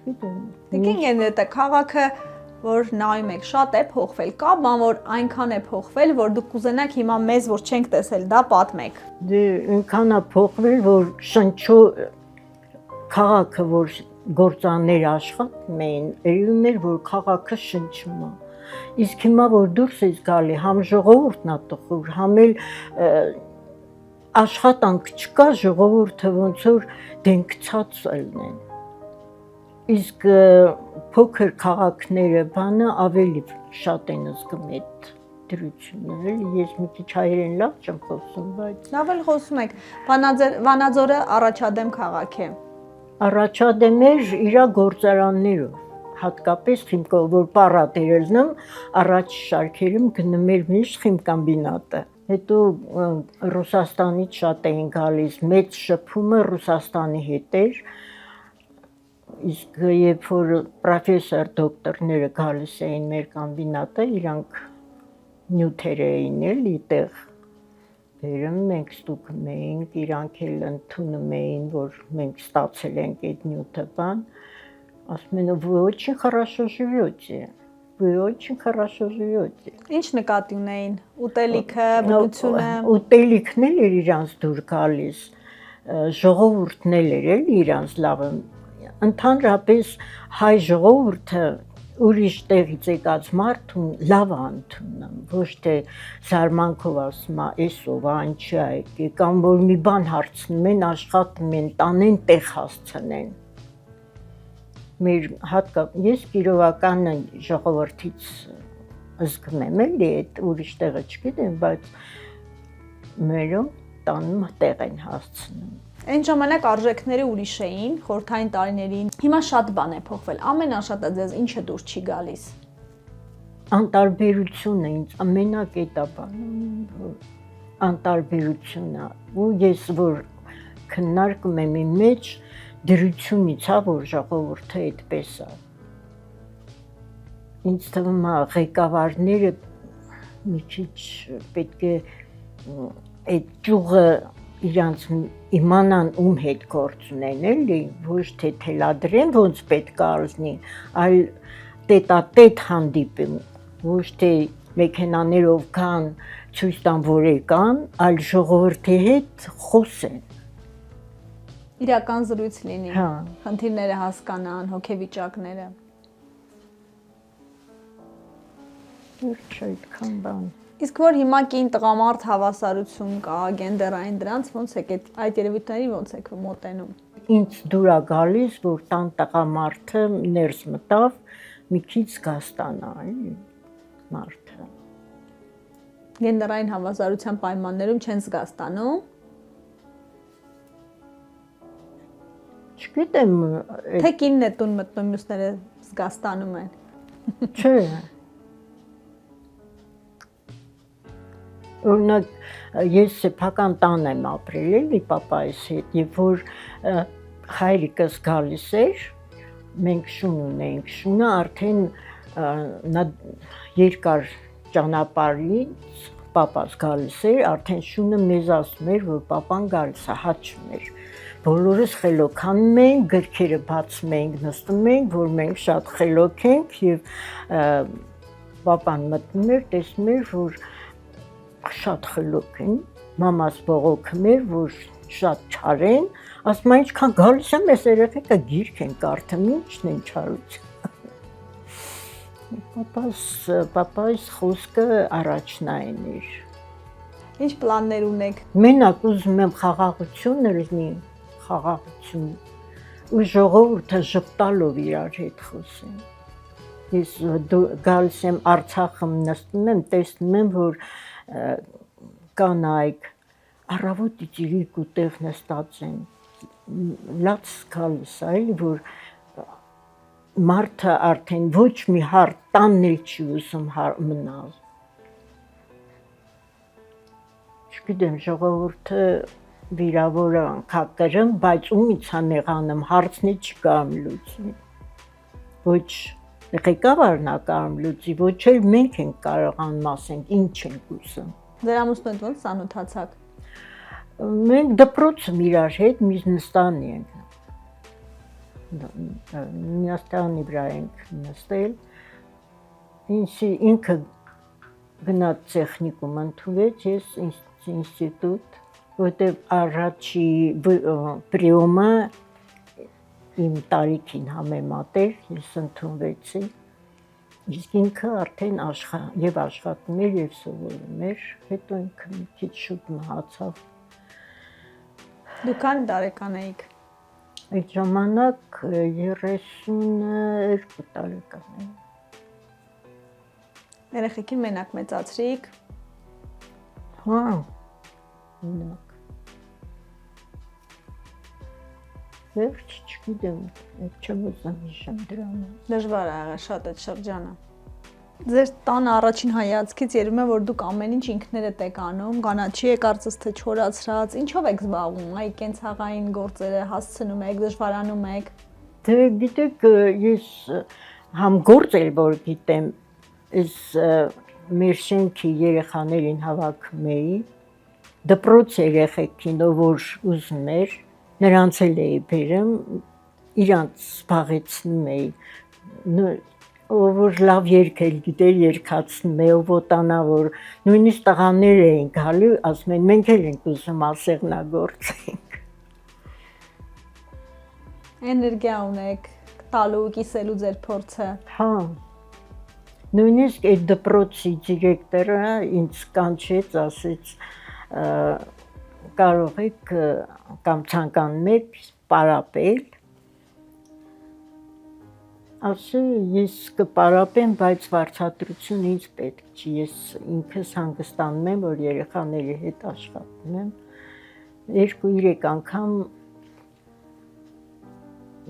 չգիտեմ։ Դեկին գենդե քաղաքը որ նայում եք շատ է փոխվել, կա բան որ այնքան է փոխվել, որ դուք կուզենաք հիմա մեզ որ չենք տեսել, դա պատմեք։ Դե այնքան է փոխվել, որ շնչու քաղաքը որ գործաններ աշխատում էին, երևում էր որ քաղաքը շնչում է։ Իսկ հիմա որ դուրս ես գալի, համ ժողովուրդն է տխուր, համ էլ աշխատանք չկա, ժողովուրդը ոնց որ դենքցած ելնեն։ Իսկ փոքր քաղաքները բանը ավելի շատ են զգում այդ դրությունը, էլի ես մի քիչ հայերեն լավ չեմ խոսում, բայց լավ էլ խոսում եք։ Վանաձորը առաջադեմ քաղաք է։ Առաջադեմ էր իր գործարաններով, հատկապես խիմքով, որ պարատեր ելնում, առաջ շարքերում գնում էր միշտ խիմկամբինատը։ Հետո Ռուսաստանից շատ էին գալիս, մեծ շփումը Ռուսաստանի հետ էր, իսկ երբ որ պրոֆեսոր դոկտորները գալիս էին մեր կամբինատը, իրանք նյութեր էին էլի տեղ բերում, մենք ստուգում էինք, իրանք էլ ընդունում էին, որ մենք ստացել ենք այդ նյութը բան, ասում են, вы очень хорошо живете, вы очень хорошо живете։ Ինչ նկատի ունեին, ուտելիքը, բնությունը։ Ուտելիքն էլ էր իրանց դուր գալիս, ժողովուրդն էլ էր իրանց լավը, ընդհանրապես հայ ժողովուրդը ուրիշ տեղից եկած մարդուն լավ ընդունում, ոչ թե զարմանքով ասում է, «Էսով անչի եկե», կամ որ մի բան հարցնում են, աշխատում են, տանեն, տեղ հասցնեն։ Մեր ես Կիրովական ժողովրդից զգում եմ էլի, այդ ուրիշ տեղը չգիտեմ, բայց մերում տանում տեղ են հասցնում։ Այն ժամանակ արժեքները ուրիշ էին, խորհրդային տարիներին։ Հիմա շատ բան է փոխվել։ Ամենաշատը ձեզ ինչը դուր չի գալիս։ Անտարբերությունը ինձ ամենակետա բանը, անտարբերությունը, ու ես որ քննարկում եմ իմ մեջ դրությունից, որ ժողովուրդը այդպես է։ Ինձ թվում է ղեկավարները մի քիչ պետք է այդ ճյուղը իրանց իմանան ում հետ գործ ունեն, էլի, ոչ թե թելադրեն, ոնց պետք է լինի, այլ տետատետ հանդիպում, ոչ թե մեքենաներով կան, ցույց տան որ եկան, այլ ժողովրդի հետ խոսեն։ Իրական զրույց լինի, Հա։ խնդիրները հասկանան, հոգեվիճակները։ Ոչ այդքան բան։ Իսկ որ հիմա կին տղամարդ հավասարություն կա, գենդերային դրանց ոնց եք այդ երևույթների ոնց եք մոտենում։ Ինձ դուր է գալիս, որ տան տղամարդը ներս մտավ, մի քիչ գաստանա, էլի, մարդը։ Գենդերային հավասարության պայմաններում չեն զգաստանում։ Չգիտեմ, Թե կինն է տուն մտնում, մյուսները զգաստանում են։ չէ։ Օրինակ, ես սեփական տան եմ ապրել էլի պապայիս հետ, երբ որ հայրիկս գալիս էր, մենք շուն ունեինք, շունը արդեն նա երկար ճանապարհից պապաս գալիս էր, արդեն շունը մեզ ասում էր, որ պապան գալիս է, հաճում էր։ Բոլորս խելոք անում ենք, գրքերը բացում ենք, նստում ենք, որ մենք շատ խելոք ենք եւ պապան մտնում էր, տեսնում էր, որ շատ խելոք են, մամաս բողոքում էր, որ շատ չար են, ասում է ինչքան գալիս եմ, ես երեխեքը գիրք են կարդում, ինչն են չարություն։ Պապայիս խոսքը առաջնային էր։ Ինչ պլաններ ունեք։ Մենակ ուզում եմ խաղաղություն լինի, խաղաղություն, ու ժողովուրդը ժպտալով իրար հետ խոսեն։ Ես գալիս եմ Արցախում նստում եմ, տեսնում եմ, որ կանայք առավոտից իրիկ ու տեղ նստած են, լաց գալիս է, էլի, որ մարդը արդեն ոչ մի հարթ տանն էլ չի ուզում մնալ։ Չգիտեմ, ժողովուրդը վիրավոր անկակրում, բայց ումից է նեղանում, հարցնի չկարում լուծի։ Ոչ ղեկավարն է կարում լուծի, ոչ էլ մենք ենք կարողանում ասենք ինչ ենք ուզում։ Ձեր ամուսնուդ ոնց ծանոթացաք։ Մենք դպրոցում իրար հետ մի նստանի ենք։ նստանի վրա ենք նստել, ինքը գնաց տեխնիկում ընդունվեց, ես ինստիտուտ, որտեղ առաջի պրիոմը իմ տարիքին համեմատեր, ես ընդունվեցի, իսկ ինքը արդեն աշխատում էր և սովորում էր, հետո ինքը մի քիչ շուտ մահացավ։ Դուք քանի տարեկան էիք։ Այդ ժամանակ 32 տարեկան էի։ Երեխեքին մենակ մեծացրիք։ Հա, մենակ։ Վերջ չգիտեմ, չեմ ուզում հիշեմ դրանը։ Դժվար է եղել շատ այդ շրջանը։ Ձեր տան առաջին հայացքից երևում է, որ դուք ամեն ինչ ինքներդ եք անում, կանաչի եք կարծես թե չորացրած, ինչով եք զբաղվում, այ կենցաղային գործերը հասցնում եք, դժվարանում եք։ Դե գիտեք, ես համ գործ էլ որ գիտեմ, ես մեր շենքի երեխաներին հավաքում էի, դպրոց երեխեքին, որ ուզում էր, նրանց էլ էի բերում, իրանց զբաղեցնում էի, որ լավ երգել գիտեր, երգացնում էի, ոտանա, որ նույնիսկ տղաներ էին գալու, ասում են, մենք էլ ենք ուզում ասեղնագործենք։ Էներգիա ունեք, տալու, կիսելու ձեր փորձը։ Հա, նույնիսկ այդ դպրոցի դիրեկտորը ինձ կանչեց, ասեց, կարող եք կամ ցանկանում եք պարապել, ասի ես կպարապեմ, բայց վարձատրություն ինձ պետք չի, ես ինքս հանգստանում եմ, որ երեխաների հետ աշխատում եմ, 2-3 անգամ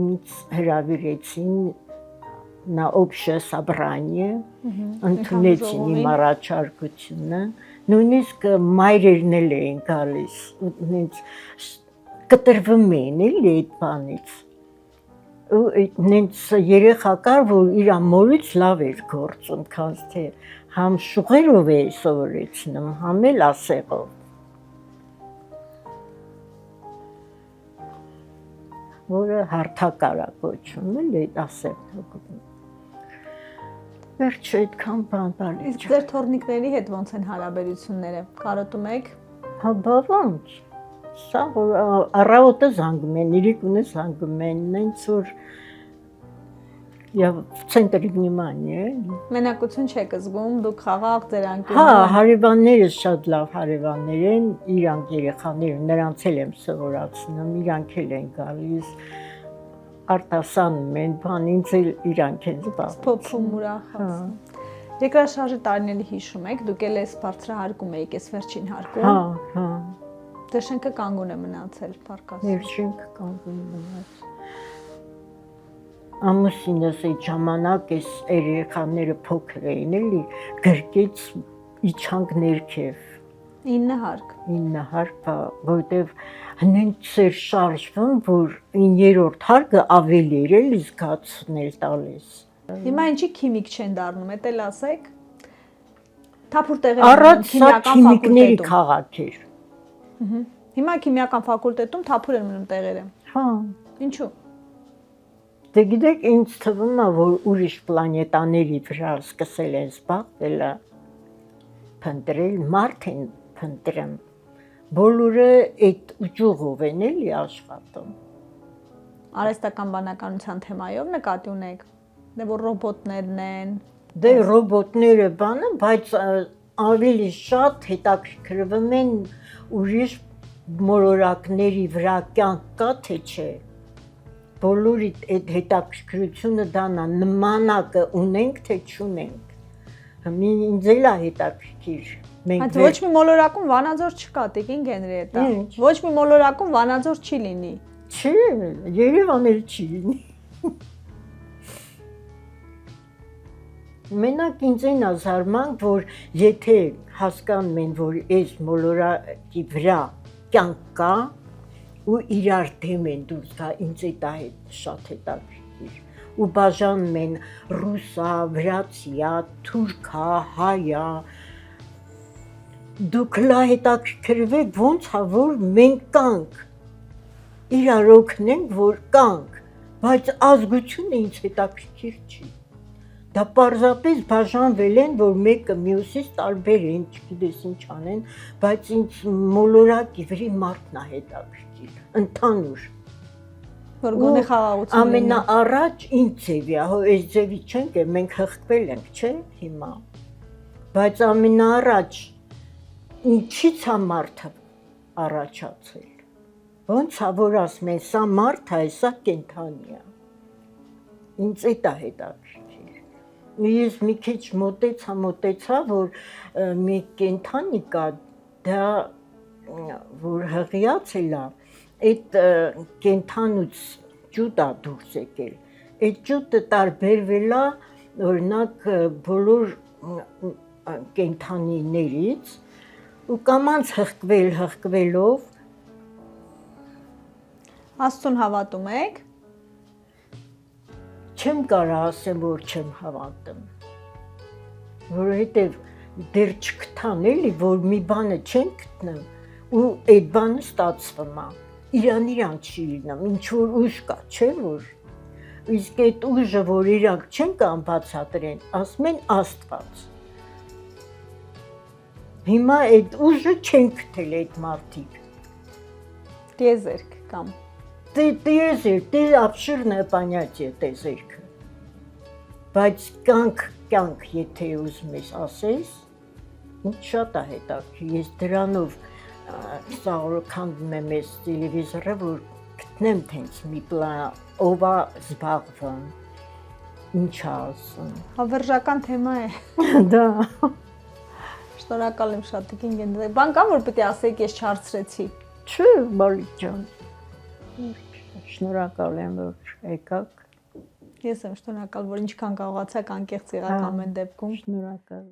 ինձ հրավիրեցին նա общее собрание, ընդունեցին իմ առաջարկությունը, նույնիսկ մայրերն էլ էին գալիս, կտրվում էին էլի այդ բանից, ու նենց երեխա կար, որ իր մորից լավ էր գործում, քան թե համ շուղերով էի սովորեցնում, համ էլ ասեղով։ Որը հարթակարա կոչում էլ այդ ասեղով։ Վերջ այդքան բան բալի։ Իսկ ձեր թորնիկների հետ ոնց են հարաբերությունները, կարոտում եք։ Հա բա ոնց, սա որ առավոտը զանգում են, իրիկունը զանգում են, նենց որ в центре внимания։ Մենակություն չեք զգում, դուք խաղաղ ձեր անկյունը։ Հա, հարևաններս շատ լավ հարևաններ են, իրանք երեխաները, նրանց էլ եմ սովորացնում, իրանք էլ են գալիս, արտասանում են, բան ինձ էլ իրանք են զբաղվում։ Փոփում ուրախացնում։ Երկրաշարժի տարիների հիշում եք, դուք էլ էս բարձրահարկում էիք, էս վերջին հարկում։ Հա, հա։ Ձեր շենքը կանգուն է մնացել, պարկաս։ Մեր շենքը կանգուն է մնացել։ Ամուսինս այդ ժամանակ էս երեխաները փոքր էին էլի, գրկեց իջանք ներքև։ 9 հարկ։ 9 հարկ, որտեվ հենց էր շարժվում, որ 9-րդ հարկը ավելի էր էլի զգացնել տալիս։ Հիմա ինչի քիմիկ չեն դառնում, էդ էլ ասեք։ Թափուր տեղեր Առաջ սա քիմիկների քաղաք էր։ Հիմա քիմիական ֆակուլտետում թափուր են մնում տեղերը։ Հա։ Ինչու։ Դե գիտեք, ինձ թվում է, որ ուրիշ պլանետաների վրա սկսել են զբաղվել, փնտրել, մարդ են փնտրում, բոլորը այդ ուժով են էլի աշխատում։ Արհեստական բանականության թեմայով նկատի ունեք, դե որ ռոբոտներն են։ Դե ռոբոտները բանը, բայց ավելի շատ հետաքրքրվում են ուրիշ մոլորակների վրա կյանք կա, թե չէ։ Բոլորի այդ հետաքրքրությունը դանա, նմանակը ունենք, թե չունենք։ Ինձ էլ է հետաքրքիր։ Այդ ոչ մի մոլորակում Վանաձոր չկա, Տիկին Գենրիետա։ Ոչ մի մոլորակում Վանաձոր չի լինի։ Չի, Երևան էլ չի լինի։ Մենակ ինձ այն զարմանք, որ եթե հասկանում են, որ այս մոլորակի վրա կյանք կա, ու իրար դեմ են դուրս գա, ինձ այդ շատ հետաքրքիր, ու բաժանում են ռուսա, վրացիա, թուրքա, հայա, դուք լա հետաքրքրվեք, ոնց է, որ մենք կանք, իրար օգնենք, որ կանք, բայց ազգությունը ինձ հետաքրքիր չի։ Դա պարզապես բաժանվել են, որ մեկը մյուսից տարբեր են, չգիտես ինչ անեն, բայց ինձ մոլորակ իվրի մարդն է հետաքրքիր, ընդհանուր։ Որ գոնե խաղաղություն լինի։ Ամենաառաջ ինձ ձևի, հո այս ձևի չենք, մենք հղկվել ենք, չէ՞, հիմա։ Բայց ամենաառաջ ինչի՞ց է մարդը առաջացել։ Ոնց է որ ասում են, սա մարդ է, սա կենդանի է։ Ինձ էդ է հետաքրքիր։ Ես մի քիչ մոտեցա, որ մի կենդանի կա, դա որ հղիացել է, այդ կենդանուց ջուտ է դուրս եկել։ Այդ ջուտը տարբերվել է, օրինակ բոլոր կենդանիներից ու կամանց հղկվելով Աստծուն հավատում եք։ Չեմ կարող ասեմ, որ չեմ հավատում, որովհետև դեռ չգտան էլի, որ մի բանը չեն գտնում ու այդ բանը ստացվում է, իրան չի լինում, ինչ որ ուժ կա, չէ՞ որ, իսկ այդ ուժը, որ իրանք չեն կամ բացատրեն, ասում են Աստված, հիմա այդ ուժը չեն գտել այդ մարդիկ, Տիեզերք կամ Տիեզերք, обширное понятие տիեզերքը, բայց կյանք, եթե ուզում ես ասես, ինձ շատ է հետաքրքիր, ես դրանով սա քանդում եմ ես տելևիզորը, որ գտնեմ տենց մի պլան, ով է զբաղվում, ինչ է ասում։ Հավերժական թեմա է։ Դա։ Շնորհակալ եմ շատ Տիկին Գենդե։ Բան կա որ պետք է ասեք, ես չհարցրեցի։ Չէ, Բալիկ ջան։ Շնորհակալ եմ, որ եկաք։ Ես եմ շնորհակալ, որ ինչքան կարողացաք անկեղծ եղաք ամեն դեպքում։ Շնորհակալ։